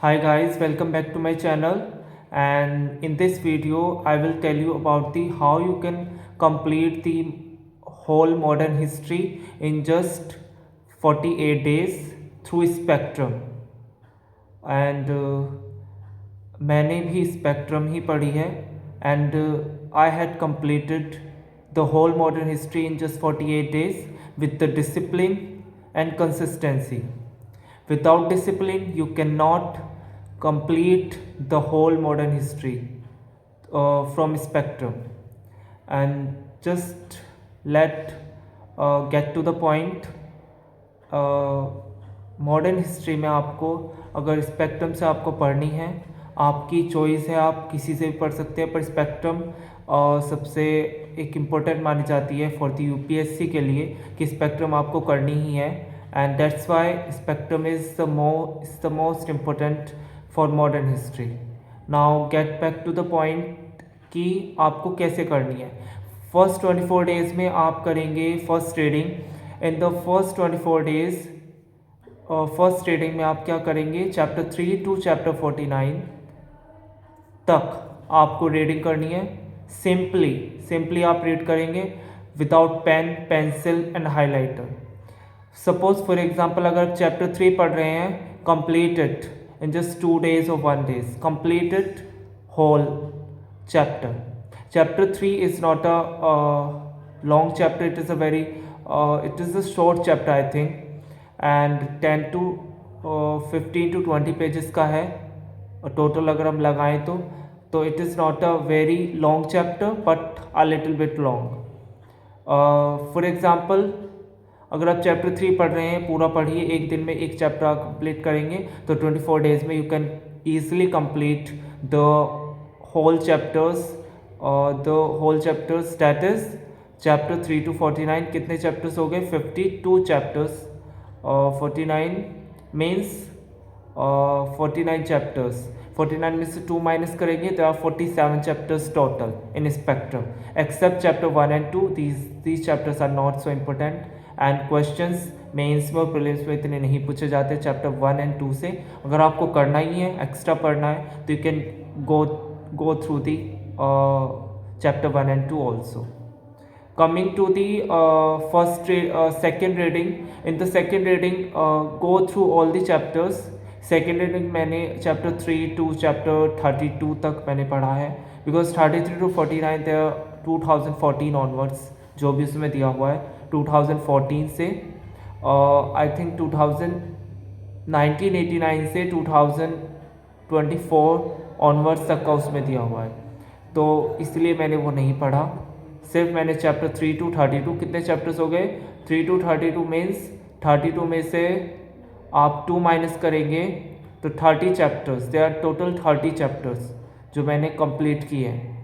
Hi guys, welcome back to my channel, and in this video I will tell you about the how you can complete the whole modern history in just 48 days through Spectrum. And मैंने भी spectrum ही पढ़ी है, and I had completed the whole modern history in just 48 days with the discipline and consistency. Without discipline, you cannot complete the whole modern history from Spectrum. And just let get to the point. Modern history में आपको अगर spectrum से आपको पढ़नी है, आपकी choice है, आप किसी से भी पढ़ सकते हैं, पर स्पेक्ट्रम सबसे एक इम्पोर्टेंट मानी जाती है फॉर द यूपीएससी के लिए कि स्पेक्ट्रम आपको करनी ही है. And that's why spectrum is the most important for modern history. Now get back to the point कि आपको कैसे करनी है. फर्स्ट 24 डेज़ में आप करेंगे first reading. In the first 24 days first reading में आप क्या करेंगे, चैप्टर 3 टू चैप्टर 49 तक आपको रीडिंग करनी है. सिंपली आप रीड करेंगे without pen, pencil and highlighter. Suppose for example अगर चैप्टर 3 पढ़ रहे हैं, complete it in just 2 days or 1 day. Complete it whole chapter. Chapter 3 is not a long chapter. It is a short chapter, I think, and 10 to 15 to 20 pages का है total अगर हम लगाएं तो it is not a very long chapter but a little bit long. For example अगर आप chapter 3 पढ़ रहे हैं, पूरा पढ़िए, एक दिन में एक चैप्टर आप कंप्लीट करेंगे तो 24 डेज में you can easily complete the whole chapters. That is chapter 3 to 49. कितने chapters हो गए? 52 chapters. 49 means 49 chapters. 49 में से 2 माइनस करेंगे तो 47 chapters total in spectrum. Except chapter 1 and 2, these chapters are not so important. And questions mains में और prelims में इतने नहीं पूछे जाते चैप्टर 1 and 2 से. अगर आपको करना ही है, एक्स्ट्रा पढ़ना है, तो you can go through the chapter 1 and 2 also. Coming to the second reading. In the second reading, go through all the chapters. Second reading मैंने chapter 3 to chapter 32 तक मैंने पढ़ा है, because 33 to 49 there 2014 onwards जो भी उसमें दिया हुआ है 2014 से आई थिंक 1989 से 2024 ऑनवर्ड्स तक का उसमें दिया हुआ है, तो इसलिए मैंने वो नहीं पढ़ा. सिर्फ मैंने चैप्टर 3 to 32, कितने चैप्टर्स हो गए? 3 to 32 मीन्स 32 में से आप 2 माइनस करेंगे तो 30 chapters. They are total 30 chapters जो मैंने कंप्लीट किए हैं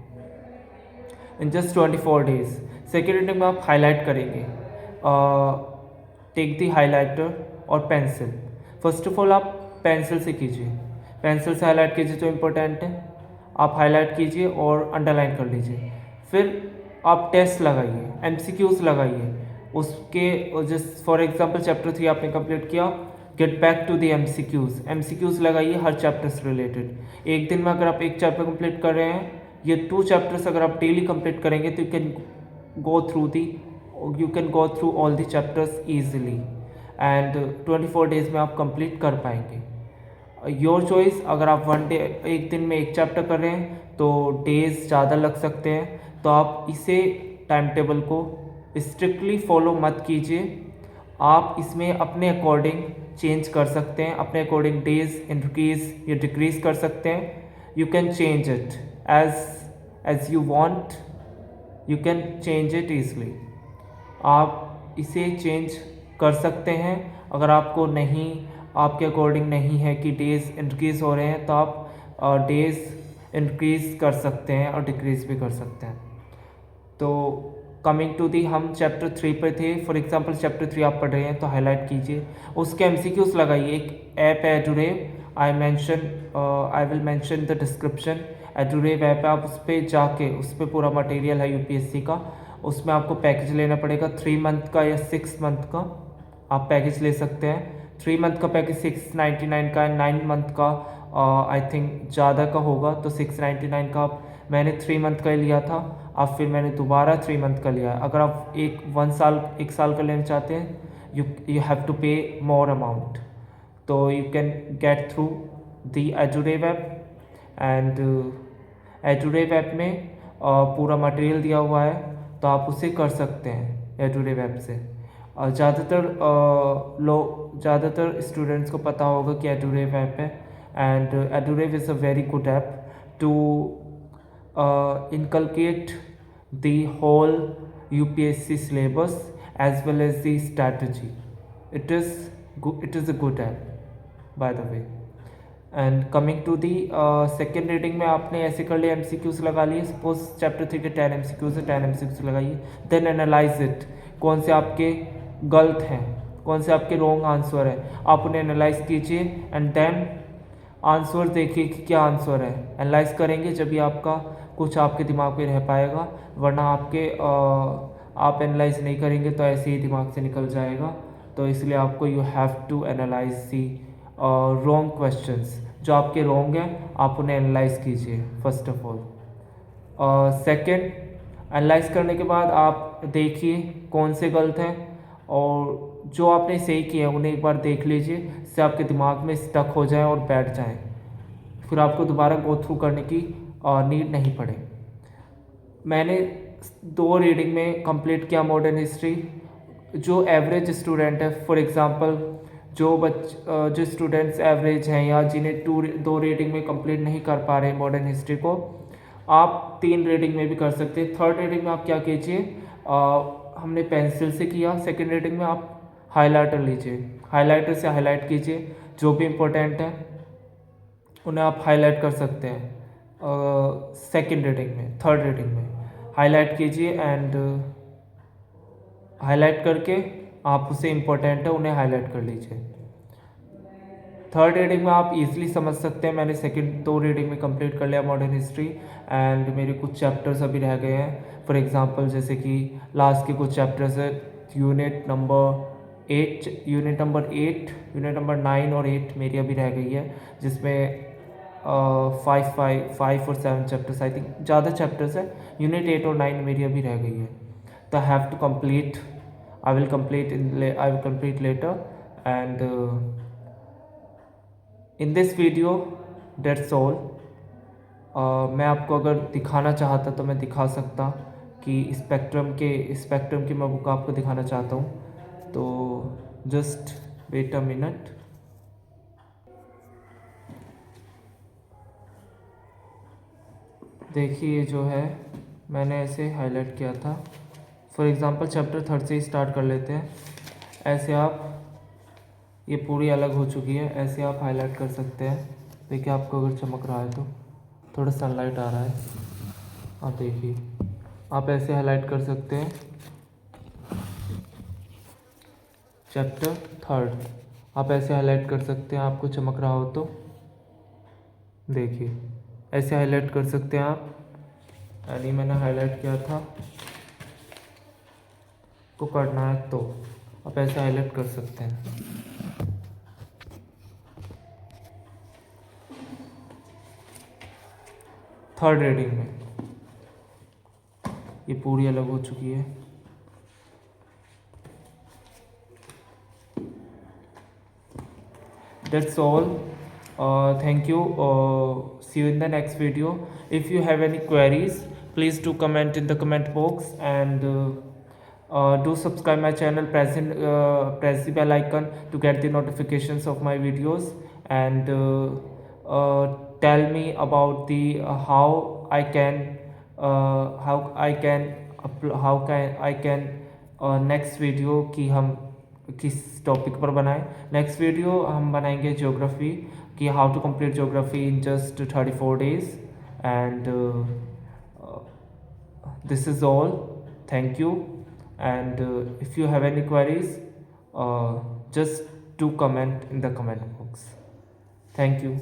in just 24 days. Second reading में आप हाईलाइट करेंगे. टेक दी हाईलाइटर और पेंसिल. फर्स्ट ऑफ ऑल आप पेंसिल से कीजिए, पेंसिल से हाईलाइट कीजिए जो इम्पोर्टेंट है. आप हाईलाइट कीजिए और अंडरलाइन कर लीजिए. फिर आप टेस्ट लगाइए, एमसीक्यूज लगाइए उसके. जस्ट फॉर एग्जांपल चैप्टर 3 आपने कंप्लीट किया, get back to the MCQs लगाइए हर चैप्टर से रिलेटेड. एक दिन में अगर आप एक चैप्टर कंप्लीट कर रहे हैं, ये 2 चैप्टर्स अगर आप डेली कंप्लीट करेंगे तो you can go through all the chapters easily, and 24 days में आप कंप्लीट कर पाएंगे. Your choice. अगर आप एक दिन में एक चैप्टर कर रहे हैं तो डेज ज़्यादा लग सकते हैं, तो आप इसे टाइम टेबल को स्ट्रिक्टली फॉलो मत कीजिए. आप इसमें अपने अकॉर्डिंग चेंज कर सकते हैं, अपने अकॉर्डिंग डेज इंक्रीज या डिक्रीज कर सकते हैं. You can change it as you want. You can change it easily. आप इसे चेंज कर सकते हैं. अगर आपको नहीं, आपके अकॉर्डिंग नहीं है कि डेज़ इंक्रीज़ हो रहे हैं, तो आप डेज़ इंक्रीज़ कर सकते हैं और डिक्रीज़ भी कर सकते हैं. तो कमिंग टू दी, हम चैप्टर 3 पर थे. फॉर एग्जांपल चैप्टर 3 आप पढ़ रहे हैं तो हाईलाइट कीजिए, उसके एमसीक्यूज लगाइए. एक ऐप है EduRev, I will mention the description. EduRev app है, आप उस पर जाके, उस पर पूरा मटेरियल है यूपीएससी का. उसमें आपको पैकेज लेना पड़ेगा 3 मंथ का या 6 मंथ का. आप पैकेज ले सकते हैं. 3 मंथ का पैकेज 699 का है, 9 मंथ का आई थिंक ज़्यादा का होगा, तो 699 का मैंने 3 मंथ का ही लिया था, अब फिर मैंने दोबारा 3 मंथ का लिया है। अगर आप एक साल का लेना चाहते हैं, you have to pay more amount. तो you can get through the EduRev app, and EduRev app में पूरा मटेरियल दिया हुआ है, तो आप उसे कर सकते हैं एजुरेव ऐप से। ज़्यादातर स्टूडेंट्स को पता होगा कि एडुरेव ऐप है, and EduRev is a very good app to inculcate the whole UPSC syllabus as well as the strategy. It is a good app, by the way. And coming to the second reading में आपने ऐसे कर लिए, MCQs लगा लिए। Suppose chapter 3 के 10 MCQs है, 10 MCQs लगाइए, देन एनालाइज इट। कौन से आपके गलत हैं, कौन से आपके रॉन्ग आंसर है, आप उन्हें एनालाइज कीजिए, एंड देन आंसर देखिए कि क्या आंसर है। एनालाइज करेंगे जब भी आपका कुछ आपके दिमाग में रह पाएगा, वरना आप एनालाइज नहीं करेंगे तो ऐसे ही दिमाग से निकल जाएगा। तो इसलिए आपको you have to analyse the wrong questions, जो आपके रॉन्ग हैं आप उन्हें एनालाइज कीजिए first of all. Second, analyse करने के बाद आप देखिए कौन से गलत हैं, और जो आपने सही किए हैं उन्हें एक बार देख लीजिए, जिससे आपके दिमाग में स्टक हो जाए और बैठ जाएं, फिर आपको दोबारा गो थ्रू करने की नीड नहीं पड़े। मैंने 2 रीडिंग में कंप्लीट किया मॉडर्न हिस्ट्री। जो एवरेज स्टूडेंट है, फॉर एग्जांपल जो स्टूडेंट्स एवरेज हैं या जिन्हें 2 रीडिंग में कंप्लीट नहीं कर पा रहे मॉडर्न हिस्ट्री को, आप 3 रीडिंग में भी कर सकते हैं। थर्ड रीडिंग में आप क्या कीजिए, हमने पेंसिल से किया, सेकेंड रीडिंग में आप हाइलाइटर लीजिए, हाइलाइटर से हाईलाइट कीजिए, जो भी इम्पोर्टेंट है उन्हें आप हाईलाइट कर सकते हैं। सेकेंड रीडिंग में, थर्ड रीडिंग में हाईलाइट कीजिए, एंड हाईलाइट करके आप उसे इम्पोर्टेंट है उन्हें हाईलाइट कर लीजिए। थर्ड रीडिंग में आप इजीली समझ सकते हैं। मैंने सेकंड 2 रीडिंग में कंप्लीट कर लिया मॉडर्न हिस्ट्री, एंड मेरे कुछ चैप्टर्स अभी रह गए हैं। फॉर एग्जांपल जैसे कि लास्ट के कुछ चैप्टर्स है, यूनिट नंबर 8, 9 और 8 मेरी अभी रह गई है, जिसमें 5 और 7 चैप्टर्स, आई थिंक ज़्यादा चैप्टर्स है। यूनिट 8 और 9 मेरी अभी रह गई है, तो I have to complete, I will complete later, and in this video that's all. मैं आपको अगर दिखाना चाहता तो मैं दिखा सकता कि स्पेक्ट्रम की मैं बुक आपको दिखाना चाहता हूँ, तो जस्ट वेट अ मिनट। देखिए जो है मैंने ऐसे हाईलाइट किया था। फॉर एग्ज़ाम्पल चैप्टर 3 से ही स्टार्ट कर लेते हैं। ऐसे आप, ये पूरी अलग हो चुकी है, ऐसे आप हाईलाइट कर सकते हैं। देखिए आपको अगर चमक रहा है तो थोड़ा सनलाइट आ रहा है, आप देखिए, आप ऐसे हाईलाइट कर सकते हैं। चैप्टर 3 आप ऐसे हाईलाइट कर सकते हैं, आपको चमक रहा हो तो देखिए ऐसे हाईलाइट कर सकते हैं आप। यानी मैंने हाईलाइट किया था, को करना है तो आप ऐसे हाईलाइट कर सकते हैं। थर्ड रीडिंग में ये पूरी अलग हो चुकी है। That's all. Thank you. See you in the next video. If you have any queries, please do comment in the comment box, and do subscribe my channel. Press the bell icon to get the notifications of my videos, and tell me about the how I can next video कि हम किस topic पर बनाएं। Next video हम बनाएंगे geography, कि how to complete geography in just 34 days, and this is all. Thank you, and if you have any queries just do comment in the comment box. Thank you.